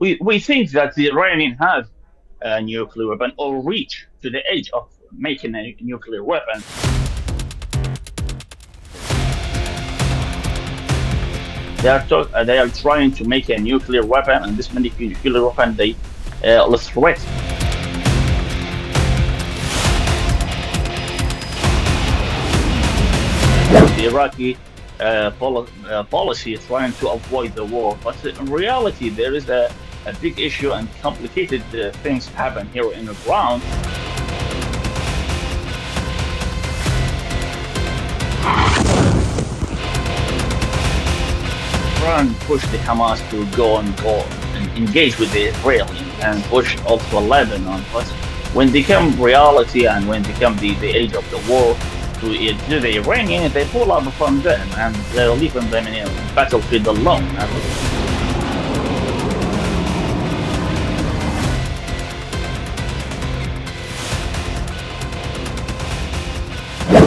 we think that the Iranian have a nuclear weapon or reach to the age of making a nuclear weapon. They are trying to make a nuclear weapon, and this nuclear weapon they threat the Iraqi policy trying to avoid the war. But in reality, there is a big issue and complicated things happen here in the ground. Iran pushed the Hamas to go and engage with the Israelis and push also Lebanon. But when they come reality and when they come the age of the war to the Iranian, they pull out from them and they're leaving them in a battlefield alone.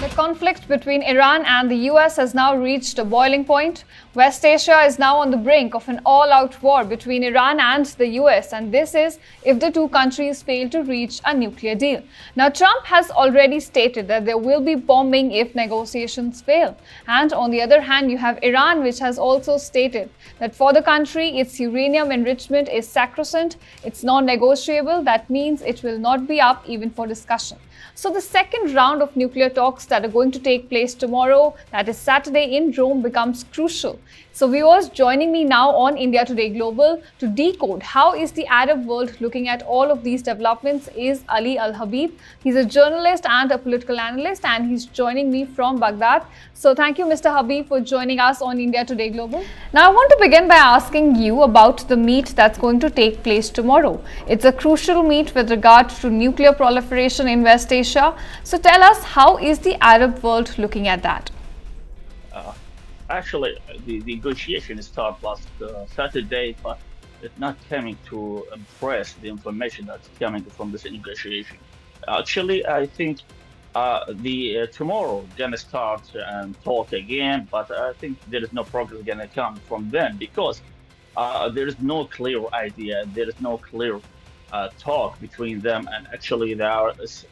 The conflict between Iran and the US has now reached a boiling point. West Asia is now on the brink of an all-out war between Iran and the US, and this is if the two countries fail to reach a nuclear deal. Now, Trump has already stated that there will be bombing if negotiations fail. And on the other hand, you have Iran, which has also stated that for the country, its uranium enrichment is sacrosanct, it's non-negotiable. That means it will not be up even for discussion. So the second round of nuclear talks that are going to take place tomorrow, that is Saturday in Rome, becomes crucial. So viewers, joining me now on India Today Global to decode how is the Arab world looking at all of these developments is Ali Al-Habeeb. He's a journalist and a political analyst, and he's joining me from Baghdad. So thank you, Mr. Habeeb, for joining us on India Today Global. Now I want to begin by asking you about the meet that's going to take place tomorrow. It's a crucial meet with regard to nuclear proliferation in West Asia. So tell us, how is the Arab world looking at that? Actually, the negotiation started last Saturday, but it's not coming to impress the information that's coming from this negotiation. Actually, I think the tomorrow gonna start and talk again, but I think there is no progress gonna come from them because there is no clear idea, there is no clear talk between them, and actually there is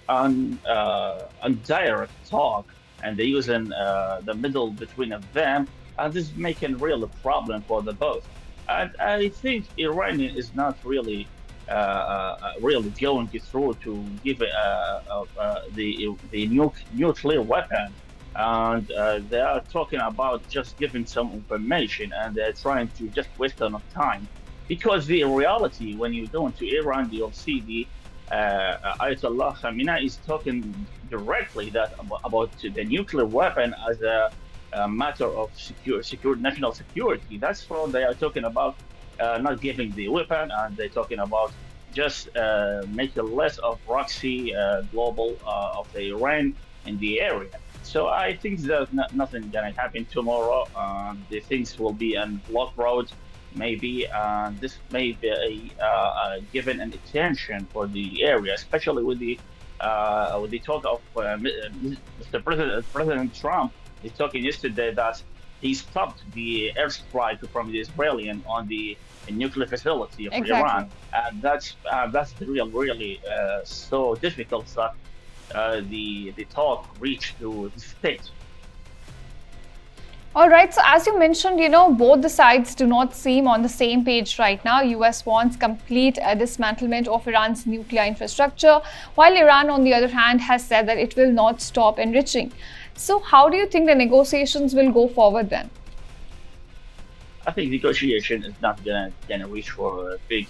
indirect talk and they're using the middle between of them, and this is making real problem for the both. And I think Iranian is not really really going through to give the nuclear weapon, and they are talking about just giving some information, and they're trying to just waste enough time, because the reality when you go into Iran, you'll see the Ayatollah Khamenei is talking directly about the nuclear weapon as a matter of secure national security. That's what they are talking about, not giving the weapon, and they're talking about just making less of Proxy global of the Iran in the area. So I think there's nothing gonna happen tomorrow. The things will be on block roads. Maybe this may be given an attention for the area, especially with the talk of Mr. President Trump. He's talking yesterday that he stopped the airstrike from the Israeli on the nuclear facility of Iran, and that's really so difficult that the talk reached to the state. All right, so as you mentioned, both the sides do not seem on the same page right now. US wants complete dismantlement of Iran's nuclear infrastructure, while Iran, on the other hand, has said that it will not stop enriching. So how do you think the negotiations will go forward then? I think negotiation is not gonna reach for big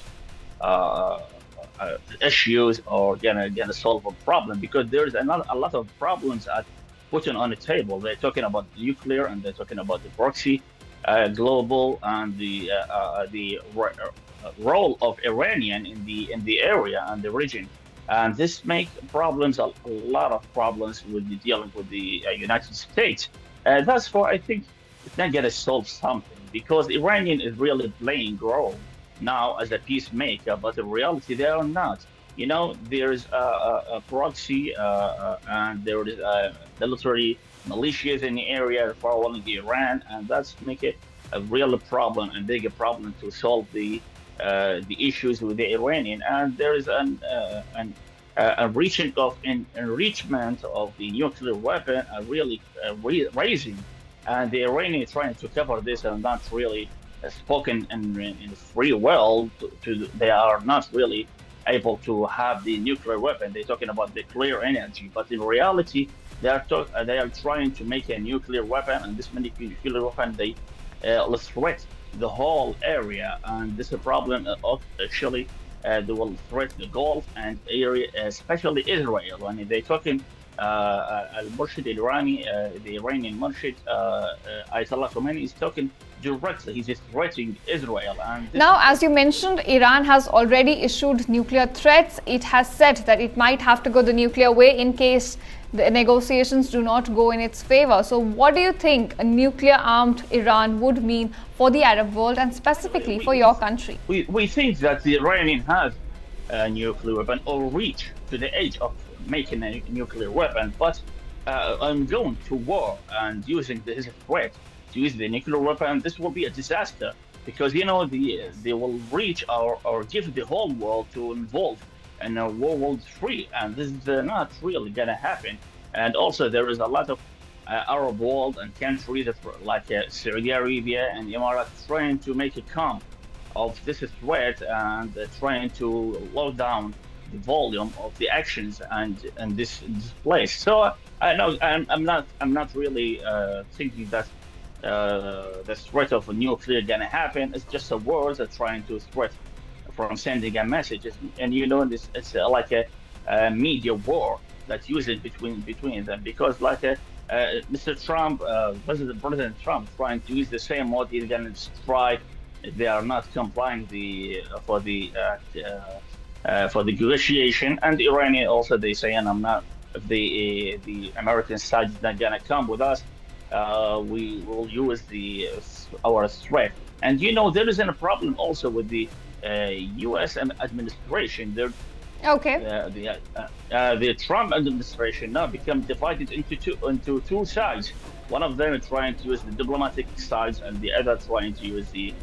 issues or gonna solve a problem, because there's a lot of problems at putting on the table. They're talking about nuclear, and they're talking about the proxy global, and the role of Iranian in the area and the region, and this make problems a lot of problems with dealing with the United States. That's why I think it's not gonna solve something, because Iranian is really playing role now as a peacemaker, but in reality they are not. There is a proxy and there is military militias in the area following Iran, and that's make it a real problem and bigger problem to solve the the issues with the Iranian, and there is a reaching of enrichment of the nuclear weapon, really raising, and the Iranian is trying to cover this and not really spoken in free well. They are not really able to have the nuclear weapon. They're talking about the clear energy, but in reality, they are trying to make a nuclear weapon, and this nuclear weapon they threat the whole area, and this is a problem of actually they will threat the Gulf and area, especially Israel. I mean, they're talking al-Murshid Irani, the Iranian Murshid Ayatollah Khomeini is talking directly. He's just threatening Israel, and this. Now, as you mentioned, Iran has already issued nuclear threats. It has said that it might have to go the nuclear way in case the negotiations do not go in its favor. So, what do you think a nuclear armed Iran would mean for the Arab world and specifically for your country? We think that the Iranian has a nuclear weapon or reach to the age of making a nuclear weapon, but I'm going to war and using this threat to use the nuclear weapon, this will be a disaster because they will reach or give the whole world to involve in a World War III, and this is not really gonna happen. And also, there is a lot of Arab world and countries that, like Saudi Arabia and Emirates trying to make a calm of this threat and trying to low down the volume of the actions and this place. So I know I'm not really thinking that the threat of a nuclear gonna happen. It's just a word that trying to threat from sending a message, and this it's like a media war that's used between them because like Mr. Trump, President Trump, trying to use the same mode. He's gonna strike if they are not complying for the negotiation, and the Iranian also they saying I'm not if the American side is not gonna come with us. We will use our threat, and there isn't a problem also with the U.S. administration. Okay. The Trump administration now become divided into two sides. One of them is trying to use the diplomatic sides, and the other trying to use the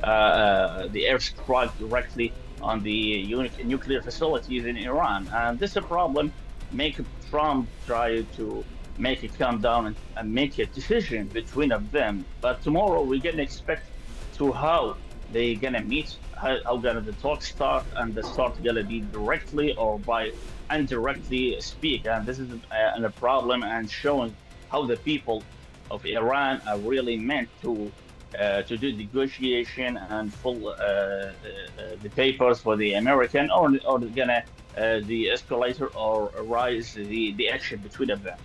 airstrike directly on the nuclear facilities in Iran. And this is a problem. Make Trump try to make it come down and make a decision between of them. But tomorrow we're gonna expect to how they gonna meet, how gonna the talk start, and the start gonna be directly or by indirectly speak. And this is a problem and showing how the people of Iran are really meant to do negotiation and full the papers for the American or gonna the escalator or rise the action between of them.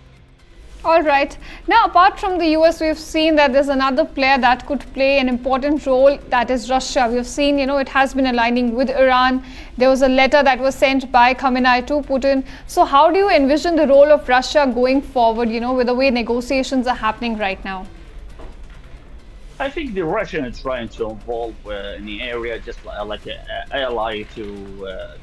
All right. Now, apart from the US, we've seen that there's another player that could play an important role, that is Russia. We've seen, it has been aligning with Iran. There was a letter that was sent by Khamenei to Putin. So how do you envision the role of Russia going forward, with the way negotiations are happening right now? I think the Russians are trying to involve in the area just like an ally to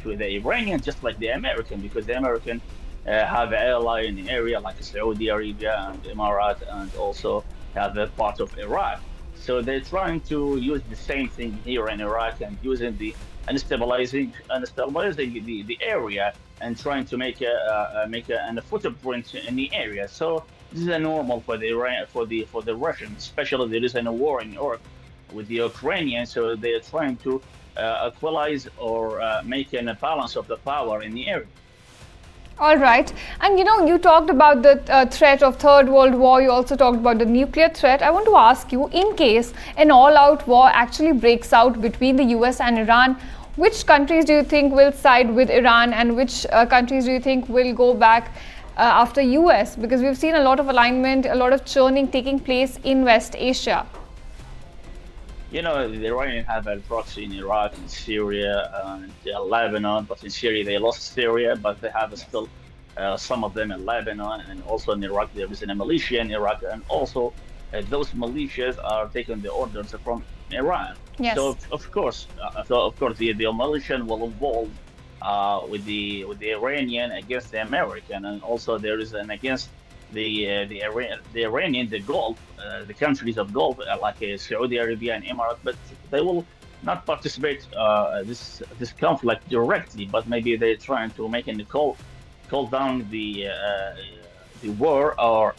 the Iranian, just like the American, because the American have an ally in the area like Saudi Arabia and Emirates, and also have a part of Iraq. So they're trying to use the same thing here in Iraq and using the stabilizing the area and trying to make a footprint in the area. So this is a normal for the Russians, especially there is a war in Europe with the Ukrainians. So they're trying to equalize or make a balance of the power in the area. All right. And you talked about the threat of Third World War. You also talked about the nuclear threat. I want to ask you, in case an all-out war actually breaks out between the US and Iran, which countries do you think will side with Iran and which countries do you think will go back after US? Because we've seen a lot of alignment, a lot of churning taking place in West Asia. The Iranians have a proxy in Iraq and Syria and Lebanon, but in Syria they lost Syria, but they have still some of them in Lebanon, and also in Iraq there is a militia in Iraq, and also those militias are taking the orders from Iran. Yes. So of course, the militia will involve with the Iranian against the American, and also there is an against the Iranian, the Gulf, the countries of Gulf like Saudi Arabia and Emirates, but they will not participate this conflict directly, but maybe they're trying to make a call down the war, or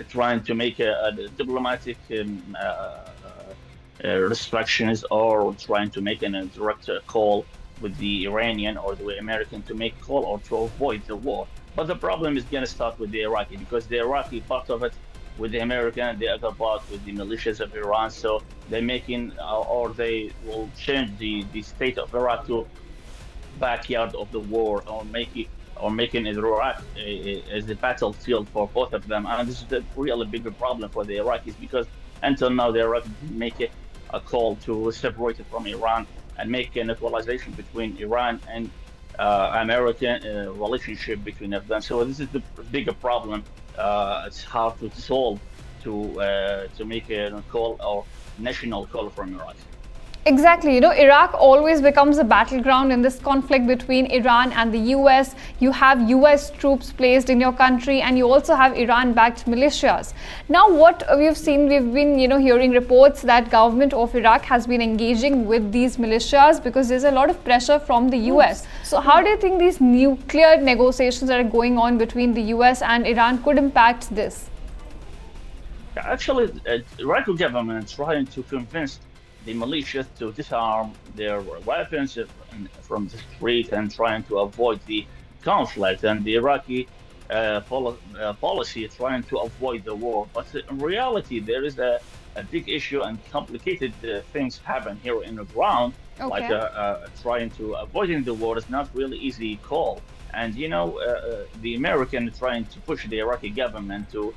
trying to make a diplomatic restrictions, or trying to make a direct call with the Iranian or the American to make call or to avoid the war. But the problem is going to start with the Iraqi, because the Iraqi part of it with the American, the other part with the militias of Iran. So they're making, or they will change the state of Iraq to backyard of the war, or making Iraq as a battlefield for both of them. And this is the really bigger problem for the Iraqis, because until now the Iraqis didn't make a call to separate it from Iran and make an equalization between Iran and American relationship between them. So this is the bigger problem. It's hard to solve to make a call or national call from Iraq. Exactly. Iraq always becomes a battleground in this conflict between Iran and the US. You have US troops placed in your country, and you also have Iran-backed militias. Now, what we've seen, we've been, hearing reports that government of Iraq has been engaging with these militias because there's a lot of pressure from the US. So how do you think these nuclear negotiations that are going on between the US and Iran could impact this? Actually, the Iraqi government is trying to convince the militias to disarm their weapons from the street and trying to avoid the conflict, and the Iraqi policy is trying to avoid the war. But in reality, there is a big issue and complicated things happen here in the ground. Okay. Like trying to avoiding the war is not really easy call. And the American trying to push the Iraqi government to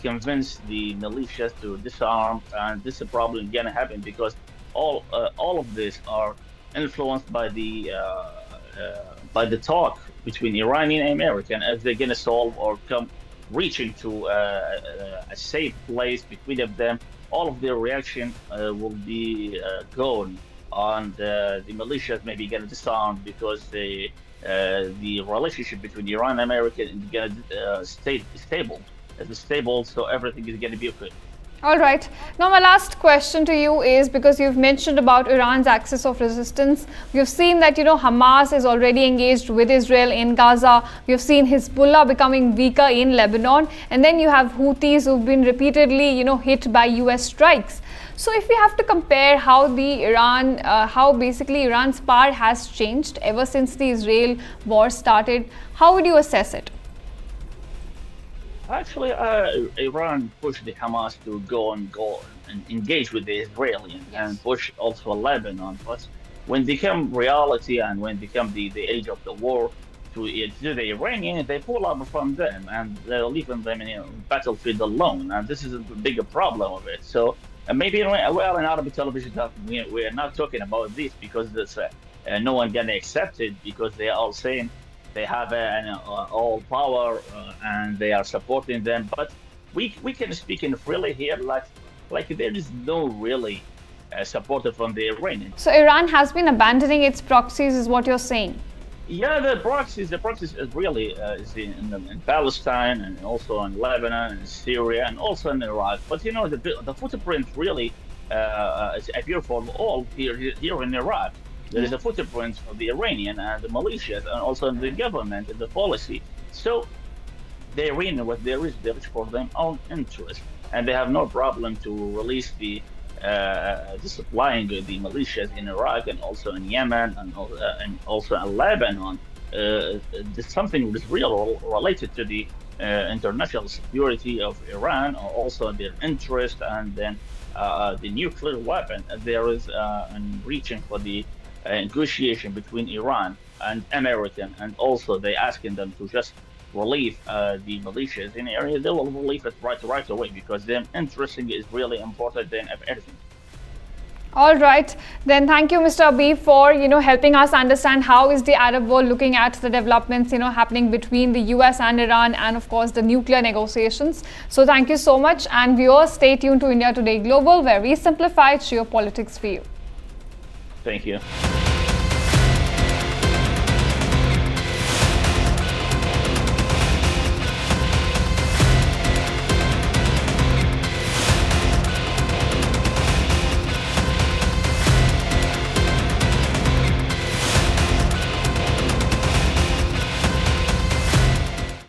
convince the militias to disarm, and this is probably going to happen because all of this are influenced by the talk between Iranian and American, as they're going to solve or come reaching to a safe place between of them. All of their reaction will be gone, and the militias may be going to disarm because the relationship between Iran and America is going to stay stable. It's stable, so everything is going to be okay. All right. Now, my last question to you is, because you've mentioned about Iran's axis of resistance, we've seen that, Hamas is already engaged with Israel in Gaza. We've seen Hezbollah becoming weaker in Lebanon. And then you have Houthis who've been repeatedly, hit by US strikes. So if we have to compare how basically Iran's power has changed ever since the Israel war started, how would you assess it? Actually, Iran pushed the Hamas to go and engage with the Israelis, and push also Lebanon. But when they become reality and when become the age of the war to the Iranians, they pull up from them and they're leaving them in a battlefield alone. And this is a bigger problem of it. So maybe in Arabic television, we are not talking about this because no one gonna accept it, because they are all saying they have all power and they are supporting them. But we can speak in freely here, like there is no really support from the Iranians. So Iran has been abandoning its proxies, is what you're saying? Yeah, the proxies is really is in Palestine, and also in Lebanon and Syria and also in Iraq. But the footprint really appear for all here in Iraq. There is a footprint of the Iranian and the militias, and also in the government and the policy. So the Iranian, what there is for their own interest, and they have no problem to release the supplying the militias in Iraq and also in Yemen and also in Lebanon. This something that is real related to the international security of Iran, or also their interest, and then the nuclear weapon. There is reaching for the negotiation between Iran and American, and also they asking them to just relieve the militias in the area. They will relieve it right away, because them interesting is really important than everything. All right, then thank you, Mr. Habeeb, for helping us understand how is the Arab world looking at the developments happening between the US and Iran, and of course the nuclear negotiations. So thank you so much, and viewers, stay tuned to India Today Global, where we simplify geopolitics for you. Thank you.